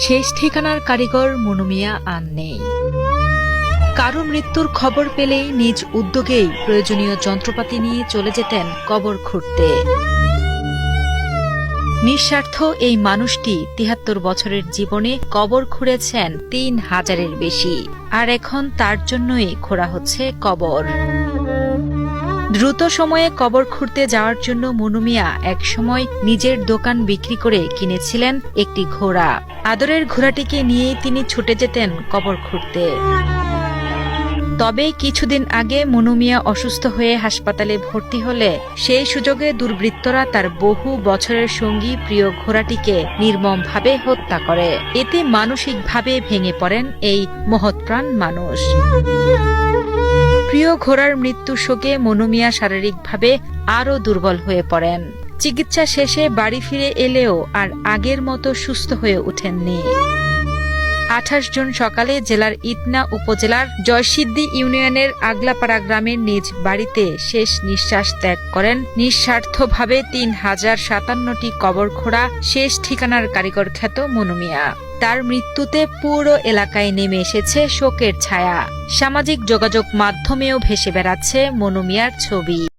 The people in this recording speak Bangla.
শেষ ঠিকানার কারিগর মনু মিয়া আর নেই। কারো মৃত্যুর খবর পেলেই নিজ উদ্যোগেই প্রয়োজনীয় যন্ত্রপাতি নিয়ে চলে যেতেন কবর খুঁড়তে। নিঃস্বার্থ এই মানুষটি ৭৩ বছরের জীবনে কবর খুঁড়েছেন ৩,০০০-এর বেশি, আর এখন তার জন্যই খোঁড়া হচ্ছে কবর। দ্রুত সময়ে কবর খুঁড়তে যাওয়ার জন্য মনু মিয়া একসময় নিজের দোকান বিক্রি করে কিনেছিলেন একটি ঘোড়া। আদরের ঘোড়াটিকে নিয়েই তিনি ছুটে যেতেন কবর খুঁড়তে। তবে কিছুদিন আগে মনু মিয়া অসুস্থ হয়ে হাসপাতালে ভর্তি হলে সেই সুযোগে দুর্বৃত্তরা তার বহু বছরের সঙ্গী প্রিয় ঘোড়াটিকে নির্মমভাবে হত্যা করে। এতে মানসিকভাবে ভেঙে পড়েন এই মহৎপ্রাণ মানুষ। প্রিয় ঘোড়ার মৃত্যু শোকে মনু মিয়া শারীরিকভাবে আরও দুর্বল হয়ে পড়েন। চিকিৎসা শেষে বাড়ি ফিরে এলেও আর আগের মতো সুস্থ হয়ে ওঠেননি। ২৮ জুন সকালে জেলার ইটনা উপজেলার জয়সিদ্ধি ইউনিয়নের আগলাপাড়া গ্রামের নিজ বাড়িতে শেষ নিঃশ্বাস ত্যাগ করেন নিঃস্বার্থভাবে ৩,০৫৭টি কবর খোঁড়া শেষ ঠিকানার কারিগর খ্যাত মনু মিয়া। তার মৃত্যুতে পুরো এলাকায় নেমে এসেছে শোকের ছায়া। সামাজিক যোগাযোগ মাধ্যমেও ভেসে বেড়াচ্ছে মনু মিয়ার ছবি।